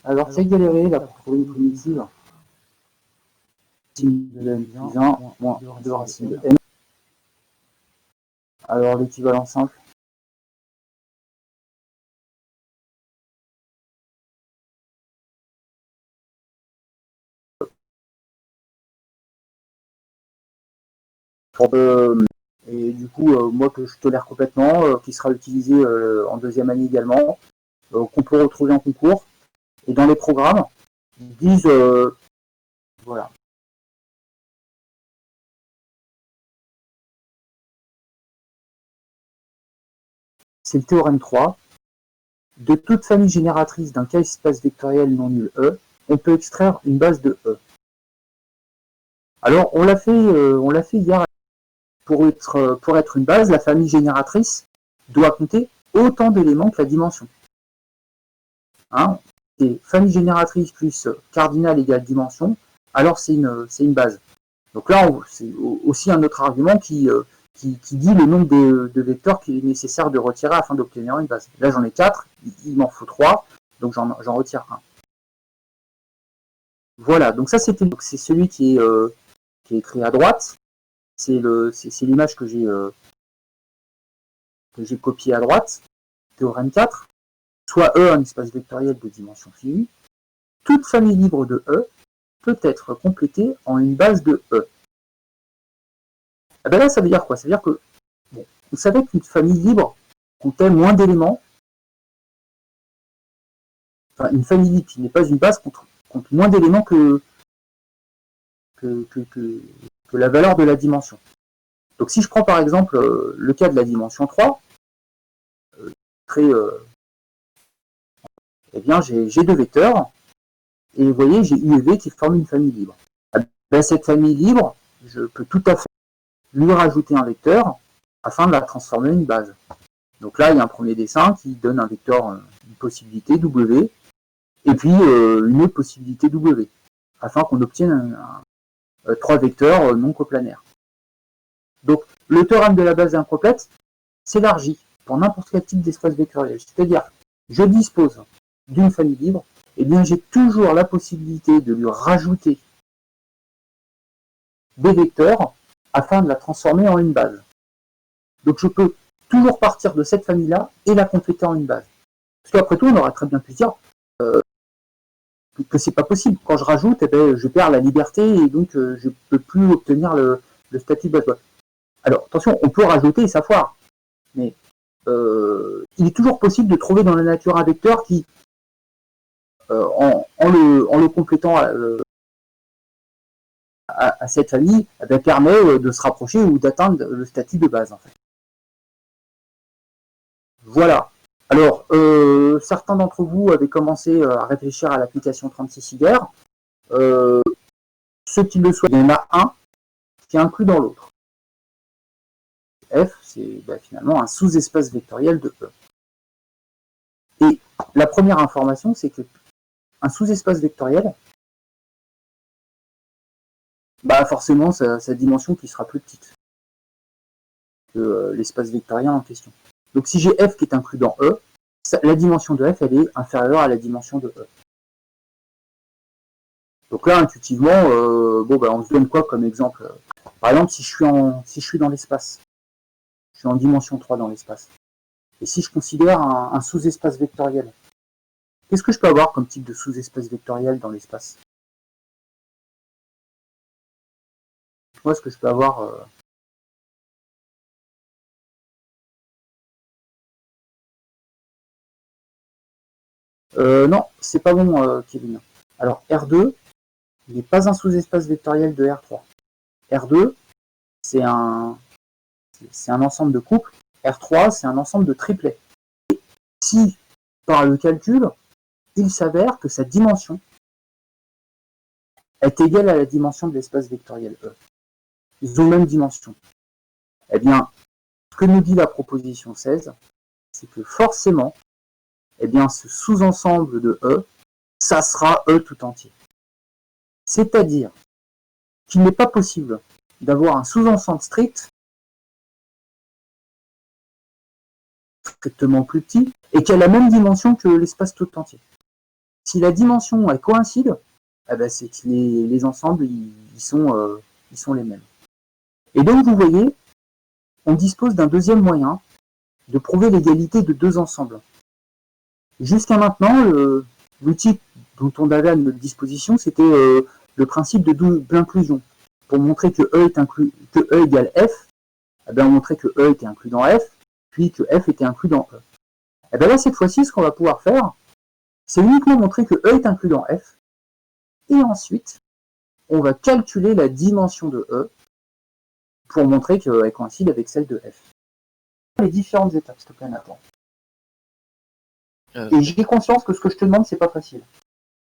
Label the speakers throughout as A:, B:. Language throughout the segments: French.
A: Alors, c'est galéré là pour trouver une primitive. Racine de n plus 1 moins 2 racines de n. Alors, l'équivalent simple. Et du coup, moi que je tolère complètement, qui sera utilisé en deuxième année également, qu'on peut retrouver en concours. Et dans les programmes, ils disent, voilà. C'est le théorème 3. De toute famille génératrice d'un K-espace vectoriel non nul E, on peut extraire une base de E. Alors, on l'a fait hier. Pour être une base, la famille génératrice doit compter autant d'éléments que la dimension. Hein, c'est famille génératrice plus cardinal égale dimension, alors c'est une base. Donc là, c'est aussi un autre argument qui dit le nombre de vecteurs qu'il est nécessaire de retirer afin d'obtenir une base. Là, j'en ai 4, il m'en faut 3, donc j'en retire un. Voilà, donc ça c'est celui qui est écrit à droite. C'est l'image que j'ai copiée à droite. Théorème 4. Soit E un espace vectoriel de dimension finie. Toute famille libre de E peut être complétée en une base de E. Et bien là, ça veut dire quoi? Ça veut dire que bon, vous savez qu'une famille libre comptait moins d'éléments. Enfin, une famille libre qui n'est pas une base compte moins d'éléments que la valeur de la dimension. Donc si je prends par exemple le cas de la dimension 3, eh bien j'ai deux vecteurs, et vous voyez, j'ai U et V qui forment une famille libre. Ben, cette famille libre, je peux tout à fait lui rajouter un vecteur afin de la transformer en une base. Donc là, il y a un premier dessin qui donne un vecteur, une possibilité W, et puis une autre possibilité W, afin qu'on obtienne trois vecteurs non coplanaires. Donc le théorème de la base incomplète s'élargit pour n'importe quel type d'espace vectoriel. C'est-à-dire, je dispose d'une famille libre, et bien j'ai toujours la possibilité de lui rajouter des vecteurs afin de la transformer en une base. Donc je peux toujours partir de cette famille-là et la compléter en une base. Parce qu'après tout, on aurait très bien pu dire que c'est pas possible. Quand je rajoute, eh ben, je perds la liberté et donc je ne peux plus obtenir le statut de base. Alors attention, on peut rajouter et ça foire. Mais il est toujours possible de trouver dans la nature un vecteur qui, en le complétant à cette famille, eh ben, permet de se rapprocher ou d'atteindre le statut de base. En fait. Voilà. Alors, certains d'entre vous avaient commencé à réfléchir à l'application 36 Higher. Ceux qui le souhaitent, il y en a un qui est inclus dans l'autre. F, c'est finalement un sous-espace vectoriel de E. Et la première information, c'est que un sous-espace vectoriel, forcément, sa dimension qui sera plus petite que l'espace vectorien en question. Donc si j'ai F qui est inclus dans E, la dimension de F, elle est inférieure à la dimension de E. Donc là, intuitivement, on se donne quoi comme exemple? Par exemple, si je suis dans l'espace, je suis en dimension 3 dans l'espace, et si je considère un sous-espace vectoriel, qu'est-ce que je peux avoir comme type de sous-espace vectoriel dans l'espace? Moi, ce que je peux avoir... non, c'est pas bon, Kevin. Alors, R2 n'est pas un sous-espace vectoriel de R3. R2, c'est un ensemble de couples. R3, c'est un ensemble de triplets. Et si, par le calcul, il s'avère que sa dimension est égale à la dimension de l'espace vectoriel E. Ils ont la même dimension. Eh bien, ce que nous dit la proposition 16, c'est que forcément, eh bien, ce sous-ensemble de E, ça sera E tout entier. C'est-à-dire qu'il n'est pas possible d'avoir un sous-ensemble strict, strictement plus petit, et qui a la même dimension que l'espace tout entier. Si la dimension elle coïncide, eh ben, c'est que les ensembles ils sont les mêmes. Et donc vous voyez, on dispose d'un deuxième moyen de prouver l'égalité de deux ensembles. Jusqu'à maintenant, l'outil dont on avait à notre disposition, c'était le principe de double inclusion. Pour montrer que E égale F, eh bien, on montrait que E était inclus dans F, puis que F était inclus dans E. Et bien là, cette fois-ci, ce qu'on va pouvoir faire, c'est uniquement montrer que E est inclus dans F, et ensuite, on va calculer la dimension de E pour montrer qu'elle coïncide avec celle de F. Les différentes étapes, s'il te plaît, Nathan. Et j'ai conscience que ce que je te demande, c'est pas facile.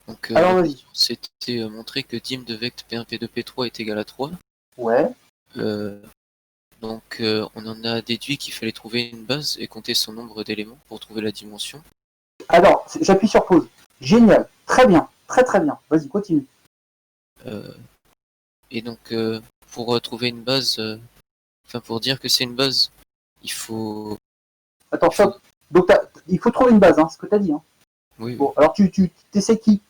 B: Donc,
A: alors vas-y.
B: C'était montrer que dim de vecte P1, P2, P3 est égal à 3.
A: Ouais.
B: Donc, on en a déduit qu'il fallait trouver une base et compter son nombre d'éléments pour trouver la dimension.
A: Alors, j'appuie sur pause. Génial. Très bien. Très très bien. Vas-y, continue.
B: Et donc, pour trouver une base, enfin, pour dire que c'est une base, il faut...
A: Attends, stop. Donc, il faut trouver une base, hein, ce que tu as dit. Hein.
B: Oui,
A: bon, alors tu essaies qui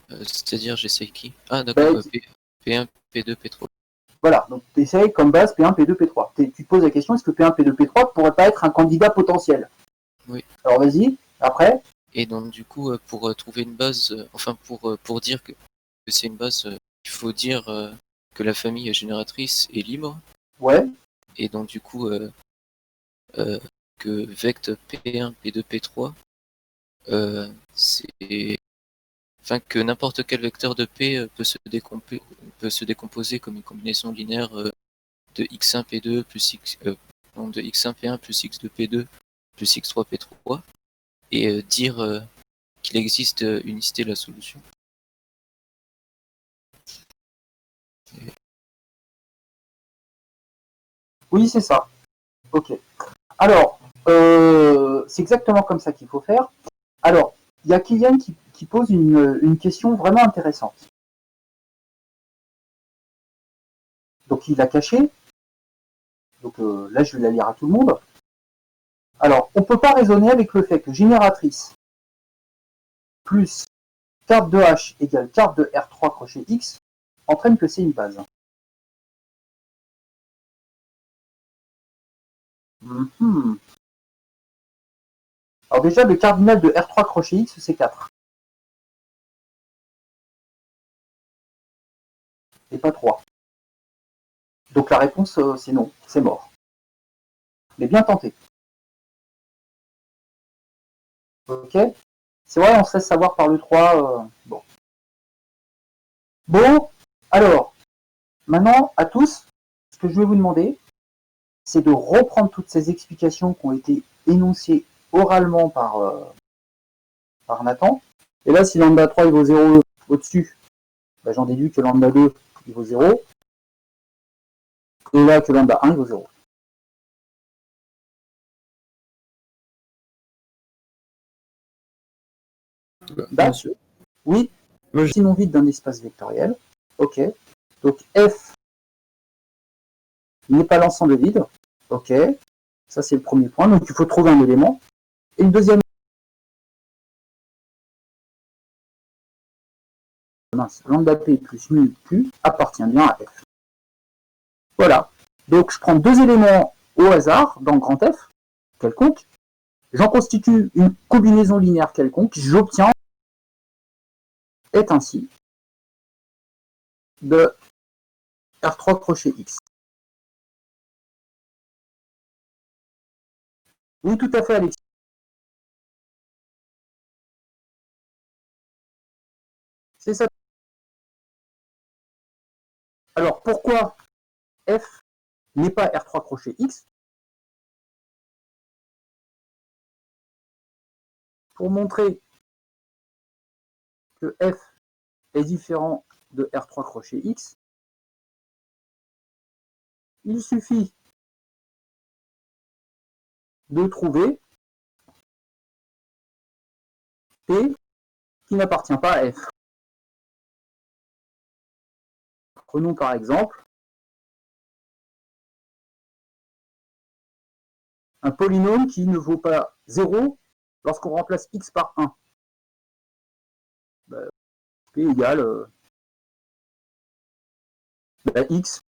B: c'est-à-dire, j'essaie qui? Ah, d'accord, P1, P2, P3.
A: Voilà, donc tu essayes comme base P1, P2, P3. Tu te poses la question, est-ce que P1, P2, P3 pourrait pas être un candidat potentiel?
B: Oui.
A: Alors vas-y, après.
B: Et donc, du coup, pour trouver une base, enfin, pour dire que c'est une base, il faut dire que la famille génératrice est libre.
A: Ouais.
B: Et donc, du coup, que vecte P1, P2, P3, c'est... Enfin, que n'importe quel vecteur de P peut se décomposer comme une combinaison linéaire de x1 P2 plus x... de x1 P1 plus x2 P2 plus x3 P3 et dire qu'il existe unicité de la solution.
A: Oui, c'est ça. Ok. Alors, c'est exactement comme ça qu'il faut faire. Alors, il y a Kylian qui pose une question vraiment intéressante. Donc, il l'a caché. Donc là, je vais la lire à tout le monde. Alors, on ne peut pas raisonner avec le fait que génératrice plus carte de H égale carte de R3 crochet X entraîne que c'est une base. Alors déjà, le cardinal de R3 crochet X, c'est 4. Et pas 3. Donc la réponse, c'est non, c'est mort. Mais bien tenté. Ok. C'est vrai, on se laisse savoir par le 3. Bon. Bon, alors, maintenant, à tous, ce que je vais vous demander, c'est de reprendre toutes ces explications qui ont été énoncées oralement par Nathan. Et là, si lambda 3 il vaut 0 au-dessus, bah, j'en déduis que lambda 2 il vaut 0. Et là, que lambda 1 il vaut 0.
C: Bien sûr.
A: Oui, sinon vide d'un espace vectoriel. Ok. Donc F n'est pas l'ensemble vide. Ok. Ça, c'est le premier point. Donc, il faut trouver un élément. Et le deuxième, lambda P plus mu Q appartient bien à F. Voilà. Donc, je prends deux éléments au hasard dans grand F, quelconque. J'en constitue une combinaison linéaire quelconque. J'obtiens est ainsi de R3 crochet X. Oui, tout à fait, Alexis. C'est ça. Alors, pourquoi F n'est pas R3 crochet X? Pour montrer que F est différent de R3 crochet X, il suffit de trouver P qui n'appartient pas à F. Prenons par exemple un polynôme qui ne vaut pas 0 lorsqu'on remplace x par 1. P égale X.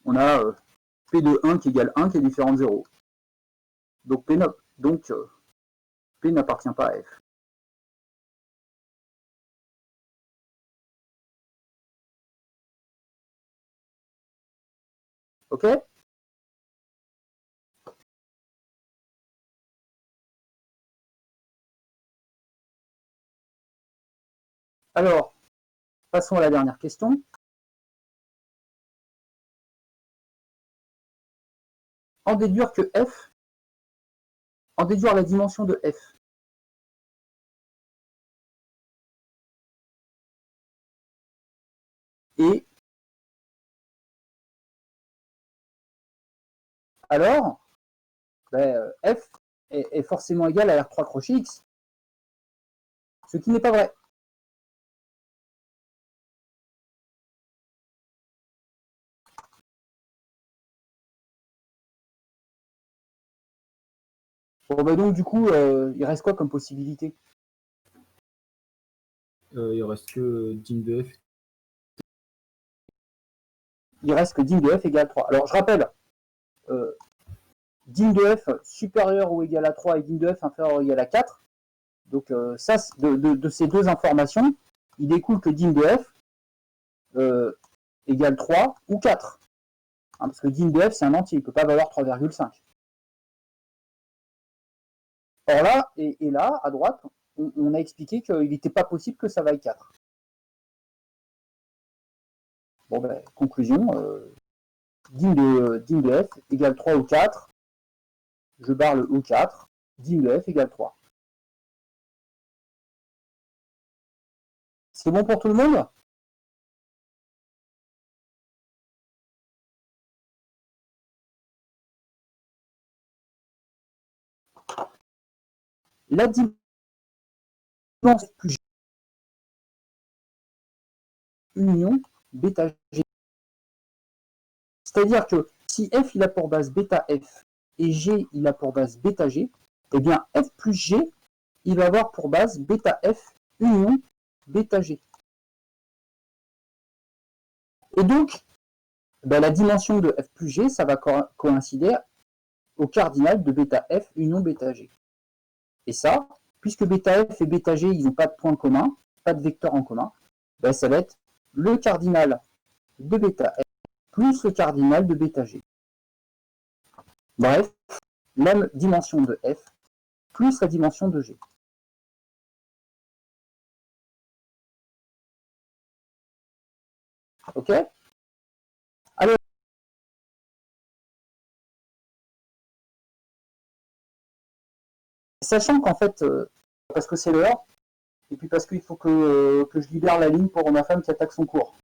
A: On a P de 1 qui égale 1 qui est différent de 0. Donc P n'appartient pas à F. Ok? Alors, passons à la dernière question. En déduire la dimension de F. Et alors, F est forcément égal à R3 crochet X. Ce qui n'est pas vrai. Bon, donc du coup, il reste quoi comme possibilité?
C: Il reste que dim de F.
A: Il reste que dim de F égale 3. Alors je rappelle, dim de F supérieur ou égal à 3 et dim de F inférieur ou égal à 4. Donc ça, de ces deux informations, il découle que dim de F égale 3 ou 4. Hein, parce que dim de F, c'est un entier, il ne peut pas valoir 3,5. Or là, et là, à droite, on a expliqué qu'il n'était pas possible que ça vaille 4. Bon, conclusion, dim de F égale 3 ou 4. Je barre le ou 4. Dim de F égale 3. C'est bon pour tout le monde? La dimension plus G union bêta G. C'est-à-dire que si F il a pour base bêta F et G il a pour base bêta G, eh bien F plus G il va avoir pour base bêta F union bêta G. Et donc, la dimension de F plus G, ça va coïncider au cardinal de bêta F union bêta G. Et ça, puisque bêta F et bêta G, ils n'ont pas de point commun, pas de vecteur en commun, ça va être le cardinal de bêta F plus le cardinal de bêta G. Bref, la dimension de F plus la dimension de G. Ok? Alors, sachant qu'en fait, parce que c'est l'heure, et puis parce qu'il faut que je libère la ligne pour ma femme qui attaque son cours.